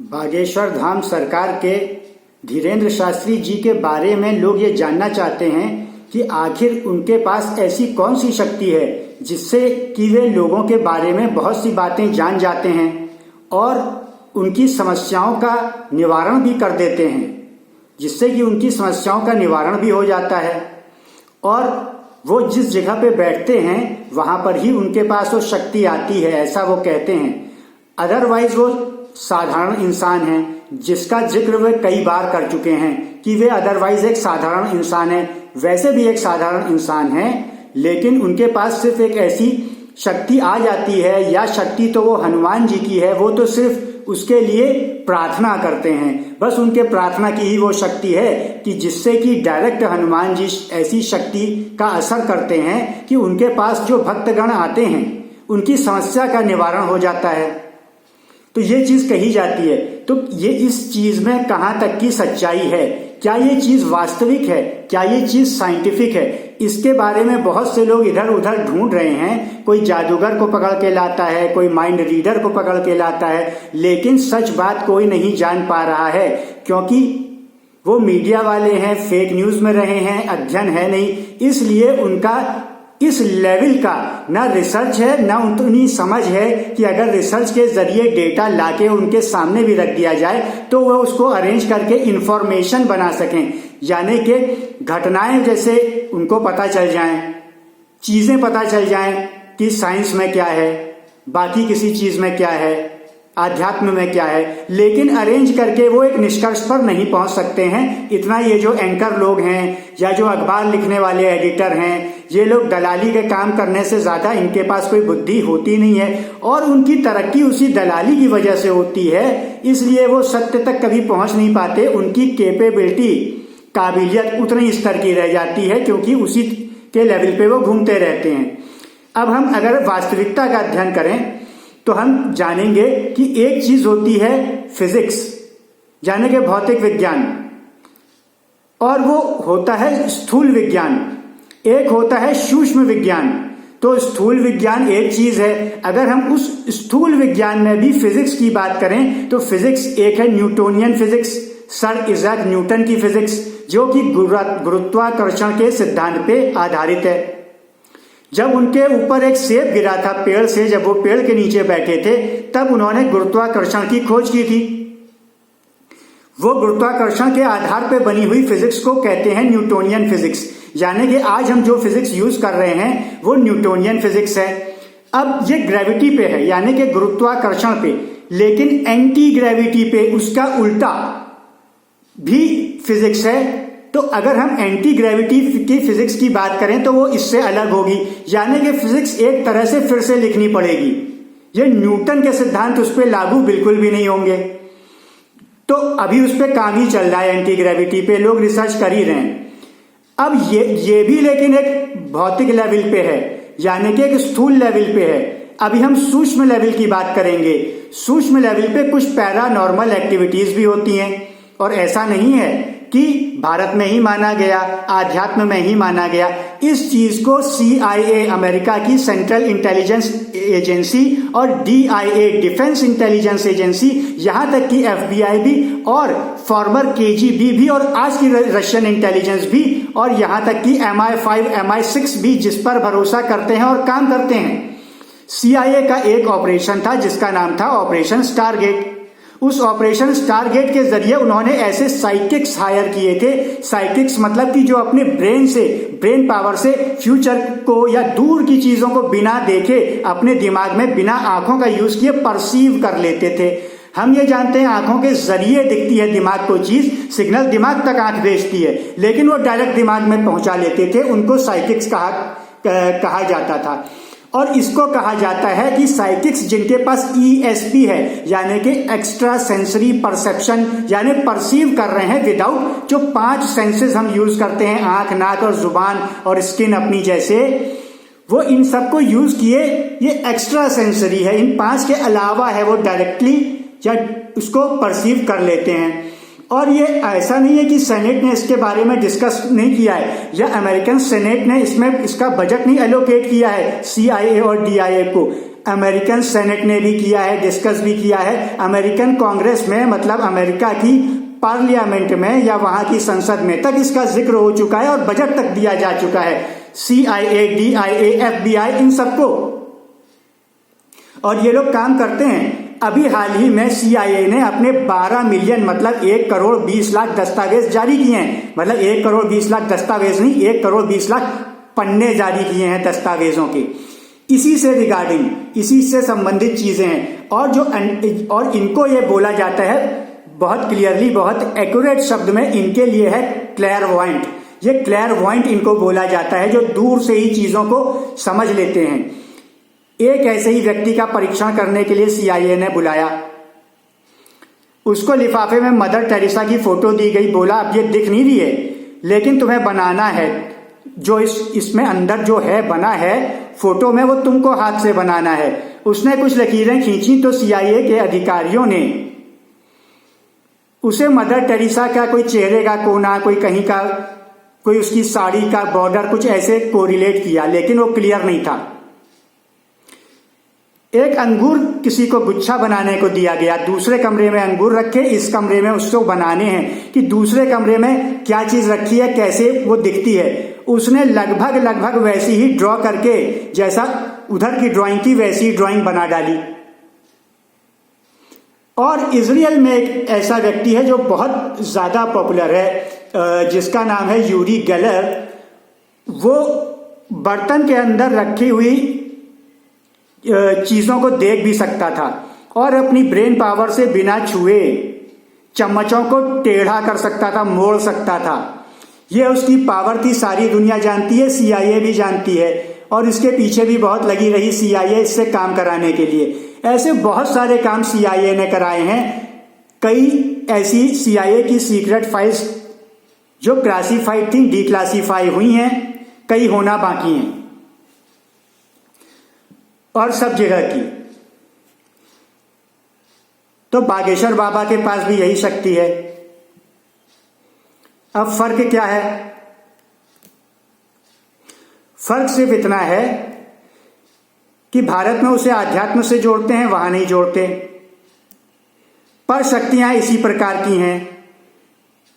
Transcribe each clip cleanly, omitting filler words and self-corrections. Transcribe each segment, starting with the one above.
बागेश्वर धाम सरकार के धीरेन्द्र शास्त्री जी के बारे में लोग ये जानना चाहते हैं कि आखिर उनके पास ऐसी कौन सी शक्ति है जिससे कि वे लोगों के बारे में बहुत सी बातें जान जाते हैं और उनकी समस्याओं का निवारण भी कर देते हैं, जिससे कि उनकी समस्याओं का निवारण भी हो जाता है और वो जिस जगह पे बैठते हैं वहां पर ही उनके पास वो शक्ति आती है, ऐसा वो कहते हैं। अदरवाइज वो साधारण इंसान हैं, जिसका जिक्र वे कई बार कर चुके हैं कि वे अदरवाइज एक साधारण इंसान है। वैसे भी एक साधारण इंसान है, लेकिन उनके पास सिर्फ एक ऐसी शक्ति आ जाती है, या शक्ति तो वो हनुमान जी की है, वो तो सिर्फ उसके लिए प्रार्थना करते हैं। बस उनके प्रार्थना की ही वो शक्ति है कि जिससे कि डायरेक्ट हनुमान जी ऐसी शक्ति का असर करते हैं कि उनके पास जो भक्तगण आते हैं उनकी समस्या का निवारण हो जाता है। तो ये चीज कही जाती है। तो ये इस चीज में कहां तक की सच्चाई है, क्या ये चीज वास्तविक है, क्या ये चीज साइंटिफिक है, इसके बारे में बहुत से लोग इधर उधर ढूंढ रहे हैं। कोई जादूगर को पकड़ के लाता है, कोई माइंड रीडर को पकड़ के लाता है, लेकिन सच बात कोई नहीं जान पा रहा है, क्योंकि वो मीडिया वाले हैं, फेक न्यूज में रहे हैं, अध्ययन है नहीं, इसलिए उनका इस लेवल का ना रिसर्च है ना उतनी समझ है कि अगर रिसर्च के जरिए डेटा लाके उनके सामने भी रख दिया जाए तो वह उसको अरेंज करके इंफॉर्मेशन बना सकें, यानी कि घटनाएं जैसे उनको पता चल जाएं, चीजें पता चल जाएं कि साइंस में क्या है, बाकी किसी चीज में क्या है, आध्यात्म में क्या है, लेकिन अरेंज करके वो एक निष्कर्ष पर नहीं पहुंच सकते हैं। इतना ये जो एंकर लोग हैं या जो अखबार लिखने वाले एडिटर हैं, ये लोग दलाली के काम करने से ज्यादा इनके पास कोई बुद्धि होती नहीं है और उनकी तरक्की उसी दलाली की वजह से होती है, इसलिए वो सत्य तक कभी पहुंच नहीं पाते। उनकी कैपेबिलिटी, काबिलियत उतनी स्तर की रह जाती है क्योंकि उसी के लेवल पे वो घूमते रहते हैं। अब हम अगर वास्तविकता का अध्ययन करें तो हम जानेंगे कि एक चीज होती है फिजिक्स, यानी कि भौतिक विज्ञान, और वो होता है स्थूल विज्ञान, एक होता है सूक्ष्म विज्ञान। तो स्थूल विज्ञान एक चीज है। अगर हम उस स्थूल विज्ञान में भी फिजिक्स की बात करें तो फिजिक्स एक है न्यूटोनियन फिजिक्स, सर इज़ैक न्यूटन की फिजिक्स, जो कि गुरुत्वाकर्षण के सिद्धांत पे आधारित है। जब उनके ऊपर एक सेब गिरा था पेड़ से, जब वो पेड़ के नीचे बैठे थे, तब उन्होंने गुरुत्वाकर्षण की खोज की थी। वो गुरुत्वाकर्षण के आधार पर बनी हुई फिजिक्स को कहते हैं न्यूटोनियन फिजिक्स, यानी कि आज हम जो फिजिक्स यूज कर रहे हैं वो न्यूटोनियन फिजिक्स है। अब ये ग्रेविटी पे है, यानी कि गुरुत्वाकर्षण पे, लेकिन एंटी ग्रेविटी पे उसका उल्टा भी फिजिक्स है। तो अगर हम एंटी ग्रेविटी की फिजिक्स की बात करें तो वो इससे अलग होगी, यानी कि फिजिक्स एक तरह से फिर से लिखनी पड़ेगी। ये न्यूटन के सिद्धांत उस पर लागू बिल्कुल भी नहीं होंगे। तो अभी उस पर काम ही चल रहा है, एंटी ग्रेविटी पे लोग रिसर्च कर ही रहे हैं। अब ये भी लेकिन एक भौतिक लेवल पे है, यानी कि एक स्थूल लेवल पे है। अभी हम सूक्ष्म लेवल की बात करेंगे। सूक्ष्म लेवल पे कुछ पैरानॉर्मल एक्टिविटीज भी होती हैं, और ऐसा नहीं है कि भारत में ही माना गया, आध्यात्म में ही माना गया। इस चीज को CIA, अमेरिका की सेंट्रल इंटेलिजेंस एजेंसी, और DIA, डिफेंस इंटेलिजेंस एजेंसी, यहां तक कि FBI भी, और फॉर्मर KGB भी, और आज की रशियन इंटेलिजेंस भी, और यहां तक कि MI5, MI6 भी, जिस पर भरोसा करते हैं और काम करते हैं। CIA का एक ऑपरेशन था जिसका नाम था ऑपरेशन स्टारगेट। उस ऑपरेशन स्टारगेट के जरिए उन्होंने ऐसे साइकिक्स हायर किए थे। साइकिक्स मतलब कि जो अपने ब्रेन पावर से फ्यूचर को या दूर की चीजों को बिना देखे अपने दिमाग में बिना आंखों का यूज किए परसीव कर लेते थे। हम ये जानते हैं आंखों के जरिए दिखती है दिमाग को चीज, सिग्नल दिमाग तक आंख भेजती है, लेकिन वो डायरेक्ट दिमाग में पहुंचा लेते थे। उनको साइकिक्स कहा जाता था। और इसको कहा जाता है कि साइकिक्स जिनके पास ESP है, यानी कि एक्स्ट्रा सेंसरी परसेप्शन, यानी परसीव कर रहे हैं विदाउट, जो 5 सेंसेस हम यूज करते हैं, आंख, नाक और जुबान और स्किन अपनी जैसे, वो इन सबको यूज किए। ये एक्स्ट्रा सेंसरी है, इन 5 के अलावा है, वो डायरेक्टली या उसको परसीव कर लेते हैं। और ये ऐसा नहीं है कि सेनेट ने इसके बारे में डिस्कस नहीं किया है, या अमेरिकन सेनेट ने इसमें इसका बजट नहीं एलोकेट किया है CIA और DIA को। अमेरिकन सेनेट ने भी किया है, डिस्कस भी किया है, अमेरिकन कांग्रेस में मतलब अमेरिका की पार्लियामेंट में या वहां की संसद में तक इसका जिक्र हो चुका है और बजट तक दिया जा चुका है, CIA, DIA, FBI इन सबको। और ये लोग काम करते हैं। अभी हाल ही में CIA ने अपने 12 मिलियन मतलब 1 करोड़ 20 लाख दस्तावेज जारी किए हैं। मतलब 1 करोड़ 20 लाख दस्तावेज नहीं, 1 करोड़ 20 लाख पन्ने जारी किए हैं दस्तावेजों के। इसी से रिगार्डिंग, इसी से संबंधित चीजें हैं। और इनको ये बोला जाता है बहुत क्लियरली, बहुत एक्यूरेट शब्द में इनके लिए है क्लैरवॉयंट। ये क्लैरवॉयंट इनको बोला जाता है जो दूर से ही चीजों को समझ लेते हैं। एक ऐसे ही व्यक्ति का परीक्षण करने के लिए CIA ने बुलाया। उसको लिफाफे में मदर टेरेसा की फोटो दी गई, बोला अब ये दिख नहीं रही है लेकिन तुम्हें बनाना है, जो इसमें अंदर जो है बना है फोटो में वो तुमको हाथ से बनाना है। उसने कुछ लकीरें खींची तो CIA के अधिकारियों ने उसे मदर टेरेसा का कोई चेहरे का कोना, कोई कहीं का, कोई उसकी साड़ी का बॉर्डर, कुछ ऐसे कोरिलेट किया, लेकिन वो क्लियर नहीं था। एक अंगूर किसी को गुच्छा बनाने को दिया गया, दूसरे कमरे में अंगूर रखे, इस कमरे में उसको बनाने हैं कि दूसरे कमरे में क्या चीज रखी है, कैसे वो दिखती है। उसने लगभग वैसी ही ड्रॉ करके, जैसा उधर की ड्राइंग की वैसी ड्राइंग बना डाली। और इजराइल में एक ऐसा व्यक्ति है जो बहुत ज्यादा पॉपुलर है, जिसका नाम है यूरी गेलर। वो बर्तन के अंदर रखी हुई चीजों को देख भी सकता था और अपनी ब्रेन पावर से बिना छुए चम्मचों को टेढ़ा कर सकता था, मोड़ सकता था। यह उसकी पावर थी, सारी दुनिया जानती है, CIA भी जानती है और इसके पीछे भी बहुत लगी रही CIA इससे काम कराने के लिए। ऐसे बहुत सारे काम CIA ने कराए हैं। कई ऐसी CIA की सीक्रेट फाइल्स जो क्लासीफाइड थी डिक्लासीफाई हुई हैं, कई होना बाकी हैं और सब जगह की। तो बागेश्वर बाबा के पास भी यही शक्ति है। अब फर्क क्या है? फर्क सिर्फ इतना है कि भारत में उसे आध्यात्म से जोड़ते हैं, वहां नहीं जोड़ते। पर शक्तियां इसी प्रकार की हैं।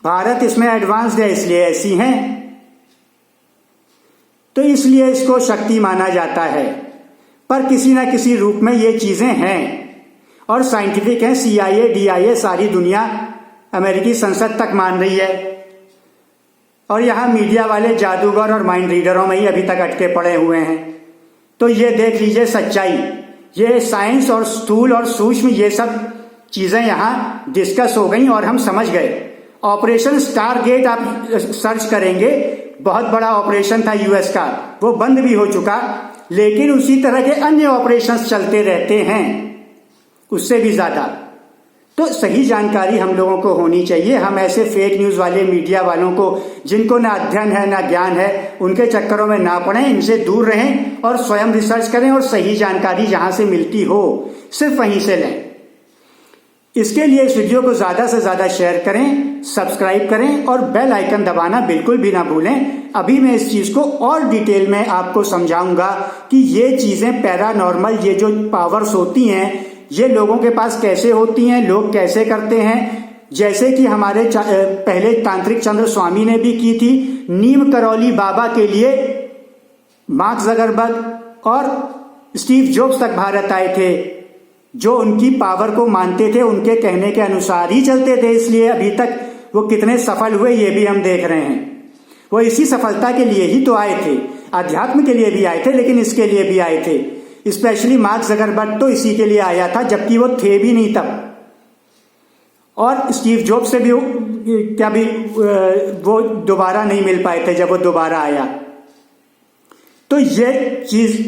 भारत इसमें एडवांस्ड है इसलिए ऐसी हैं, तो इसलिए इसको शक्ति माना जाता है। पर किसी ना किसी रूप में ये चीजें हैं और साइंटिफिक हैं। CIA, DIA सारी दुनिया, अमेरिकी संसद तक मान रही है और यहां मीडिया वाले जादूगर और माइंड रीडरों में ही अभी तक अटके पड़े हुए हैं। तो ये देख लीजिए सच्चाई, ये साइंस और स्थूल और सूक्ष्म ये सब चीजें यहां डिस्कस हो गई और हम समझ गए। ऑपरेशन स्टारगेट आप सर्च करेंगे, बहुत बड़ा ऑपरेशन था US का, वो बंद भी हो चुका, लेकिन उसी तरह के अन्य ऑपरेशंस चलते रहते हैं, उससे भी ज्यादा। तो सही जानकारी हम लोगों को होनी चाहिए। हम ऐसे फेक न्यूज वाले मीडिया वालों को, जिनको ना अध्ययन है ना ज्ञान है, उनके चक्करों में ना पड़ें, इनसे दूर रहें और स्वयं रिसर्च करें और सही जानकारी जहां से मिलती हो सिर्फ वहीं से लें। इसके लिए इस वीडियो को ज्यादा से ज्यादा शेयर करें, सब्सक्राइब करें और बेल आइकन दबाना बिल्कुल भी ना भूलें। अभी मैं इस चीज को और डिटेल में आपको समझाऊंगा कि ये चीजें पैरानॉर्मल, ये जो पावर्स होती हैं, ये लोगों के पास कैसे होती हैं, लोग कैसे करते हैं। जैसे कि हमारे पहले तांत्रिक चंद्र स्वामी ने भी की थी। नीम करौली बाबा के लिए मार्क जकरबर्ग और स्टीव जॉब्स तक भारत आए थे, जो उनकी पावर को मानते थे, उनके कहने के अनुसार ही चलते थे। इसलिए अभी तक वो कितने सफल हुए ये भी हम देख रहे हैं। वो इसी सफलता के लिए ही तो आए थे, अध्यात्म के लिए भी आए थे, लेकिन इसके लिए भी आए थे। स्पेशली मार्क जकरबर्ग तो इसी के लिए आया था, जबकि वो थे भी नहीं तब। और स्टीव जॉब्स से भी क्या भी वो दोबारा नहीं मिल पाए थे जब वो दोबारा आया। तो ये चीज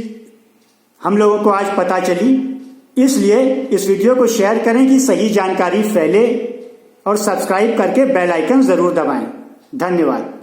हम लोगों को आज पता चली। इसलिए इस वीडियो को शेयर करें कि सही जानकारी फैले और सब्सक्राइब करके बेल आइकन जरूर दबाएं। धन्यवाद।